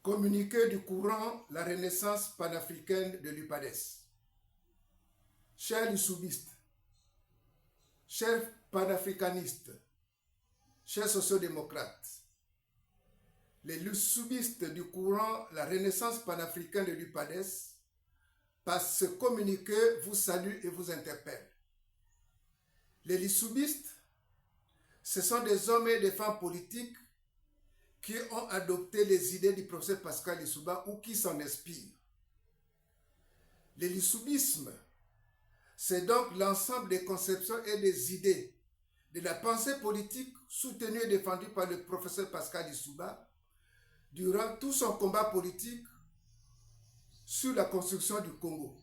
Communiqué du courant La Renaissance panafricaine de l'UPADES. Chers lissoubistes, chers panafricanistes, chers sociodémocrates, les lissoubistes du courant La Renaissance panafricaine de l'UPADES, par ce communiqué, vous saluent et vous interpellent. Les lissoubistes, ce sont des hommes et des femmes politiques qui ont adopté les idées du professeur Pascal Lissouba ou qui s'en inspirent. Le lissoubisme, c'est donc l'ensemble des conceptions et des idées de la pensée politique soutenue et défendue par le professeur Pascal Lissouba durant tout son combat politique sur la construction du Congo.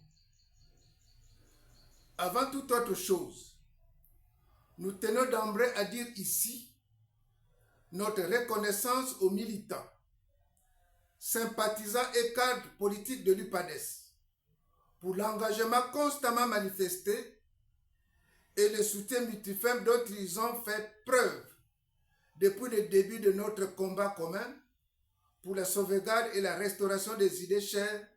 Avant toute autre chose, nous tenons d'emblée à dire ici notre reconnaissance aux militants, sympathisants et cadres politiques de l'UPADES pour l'engagement constamment manifesté et le soutien multiforme dont ils ont fait preuve depuis le début de notre combat commun pour la sauvegarde et la restauration des idées chères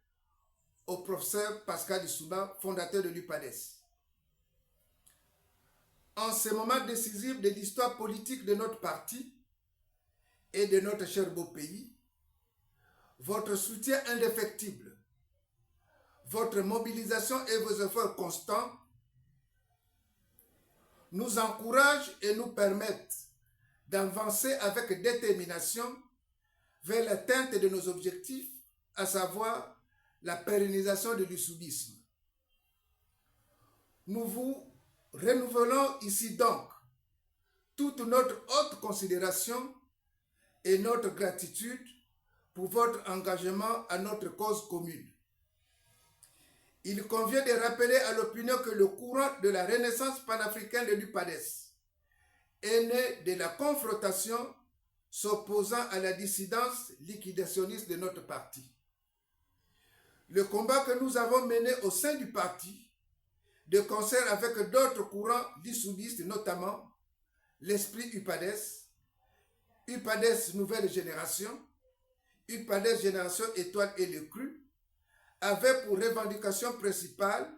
au professeur Pascal Lissouba, fondateur de l'UPADES. En ce moment décisif de l'histoire politique de notre parti et de notre cher beau pays, votre soutien indéfectible, votre mobilisation et vos efforts constants nous encouragent et nous permettent d'avancer avec détermination vers l'atteinte de nos objectifs, à savoir la pérennisation de l'issoubisme. Nous vous renouvelons ici donc toute notre haute considération et notre gratitude pour votre engagement à notre cause commune. Il convient de rappeler à l'opinion que le courant de la Renaissance panafricaine de l'UPADES est né de la confrontation s'opposant à la dissidence liquidationniste de notre parti. Le combat que nous avons mené au sein du parti, de concert avec d'autres courants lissoubistes, notamment l'esprit UPADES, UPADES Nouvelle Génération, UPADES Génération Étoile et le Cru, avait pour revendication principale,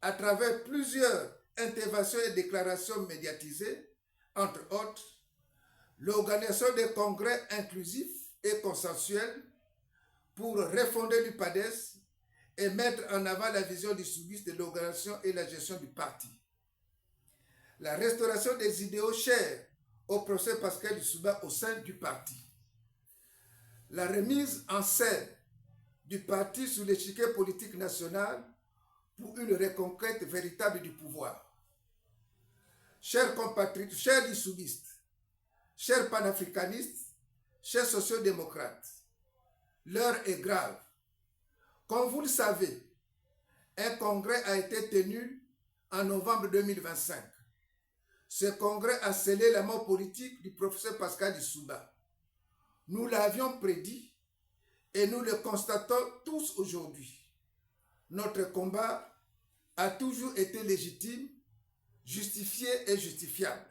à travers plusieurs interventions et déclarations médiatisées, entre autres, l'organisation des congrès inclusifs et consensuels pour refonder l'UPADES et mettre en avant la vision lissoubiste de l'organisation et la gestion du parti. La restauration des idéaux chers au professeur Pascal Lissouba au sein du parti. La remise en scène du parti sur l'échiquier politique national pour une reconquête véritable du pouvoir. Chers compatriotes, chers lissoubistes, chers panafricanistes, chers sociodémocrates, l'heure est grave. Comme vous le savez, un congrès a été tenu en novembre 2025. Ce congrès a scellé la mort politique du professeur Pascal Lissouba. Nous l'avions prédit et nous le constatons tous aujourd'hui. Notre combat a toujours été légitime, justifié et justifiable.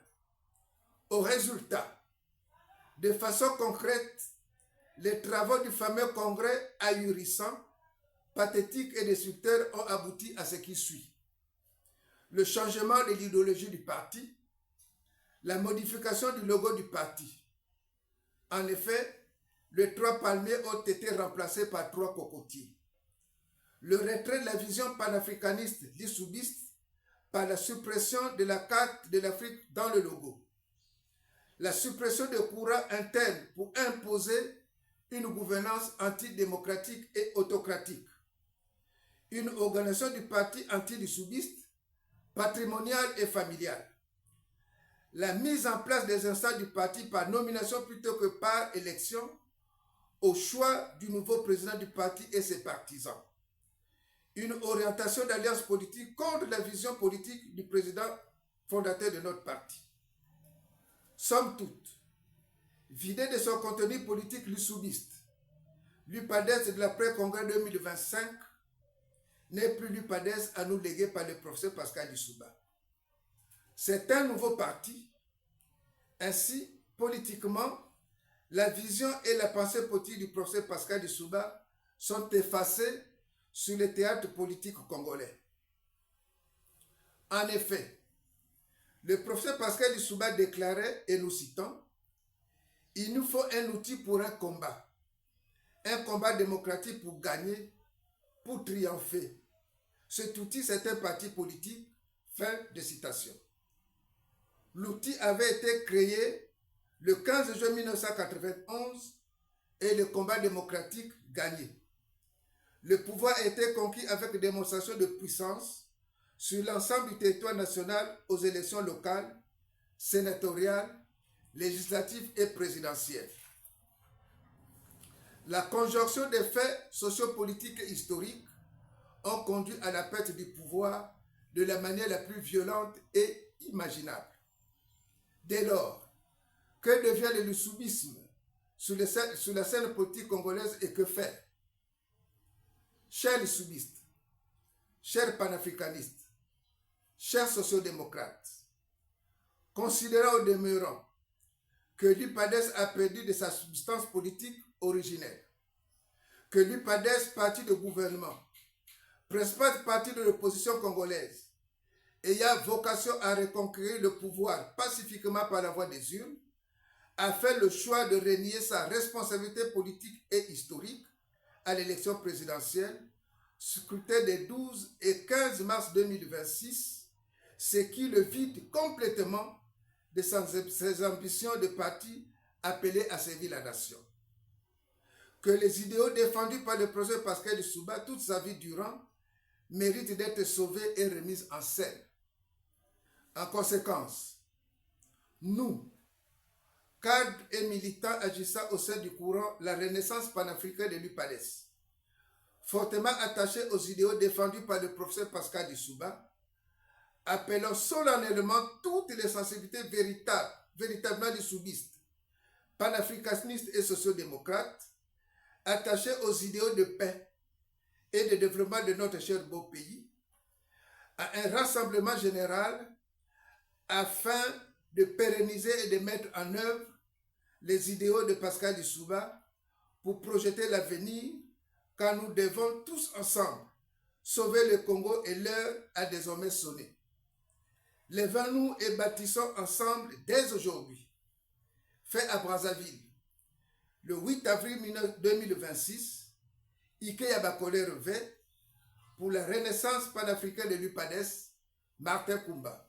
Au résultat, de façon concrète, les travaux du fameux congrès ahurissant, pathétique et destructeur ont abouti à ce qui suit. Le changement de l'idéologie du parti, la modification du logo du parti. En effet, les 3 palmiers ont été remplacés par 3 cocotiers. Le retrait de la vision panafricaniste lissoubiste par la suppression de la carte de l'Afrique dans le logo. La suppression de courants internes pour imposer une gouvernance antidémocratique et autocratique. Une organisation du parti anti-lissoubiste, patrimoniale et familiale. La mise en place des instances du parti par nomination plutôt que par élection au choix du nouveau président du parti et ses partisans. Une orientation d'alliance politique contre la vision politique du président fondateur de notre parti. Somme toute, vidé de son contenu politique lissoubiste, l'UPADES de l'après-congrès 2025 n'est plus l'UPADES à nous léguer par le professeur Pascal Lissouba. C'est un nouveau parti. Ainsi, politiquement, la vision et la pensée politique du professeur Pascal Lissouba sont effacées sur le théâtre politique congolais. En effet, le professeur Pascal Lissouba déclarait, et nous citons, « Il nous faut un outil pour un combat démocratique pour gagner, pour triompher. Cet outil, c'est un parti politique. » Fin de citation. L'outil avait été créé le 15 juin 1991 et le combat démocratique gagné. Le pouvoir a été conquis avec démonstration de puissance sur l'ensemble du territoire national aux élections locales, sénatoriales, législatives et présidentielles. La conjonction des faits sociopolitiques et historiques ont conduit à la perte du pouvoir de la manière la plus violente et imaginable. Dès lors, que devient le lissoubisme sur la scène politique congolaise et que fait? Chers lissoubistes, chers panafricanistes, chers sociodémocrates, considérant au demeurant que l'UPADES a perdu de sa substance politique originelle, que l'UPADES, parti de gouvernement, principal parti de l'opposition congolaise, ayant vocation à reconquérir le pouvoir pacifiquement par la voie des urnes, a fait le choix de renier sa responsabilité politique et historique à l'élection présidentielle, scrutin des 12 et 15 mars 2026, ce qui le vide complètement de ses ambitions de parti appelé à servir la nation. Que les idéaux défendus par le professeur Pascal Lissouba toute sa vie durant méritent d'être sauvés et remis en scène. En conséquence, nous, cadres et militants agissant au sein du courant la Renaissance panafricaine de l'UPADES, fortement attachés aux idéaux défendus par le professeur Pascal Lissouba, appelons solennellement toutes les sensibilités véritablement lissoubistes, panafricanistes et sociodémocrates, attachés aux idéaux de paix et de développement de notre cher beau pays, à un rassemblement général afin de pérenniser et de mettre en œuvre les idéaux de Pascal Lissouba pour projeter l'avenir, car nous devons tous ensemble sauver le Congo et l'heure a désormais sonné. Levons-nous et bâtissons ensemble dès aujourd'hui, fait à Brazzaville, le 8 avril 2026, Ike Yabakole revêt pour la Renaissance panafricaine de l'UPADES, Martin Koumba.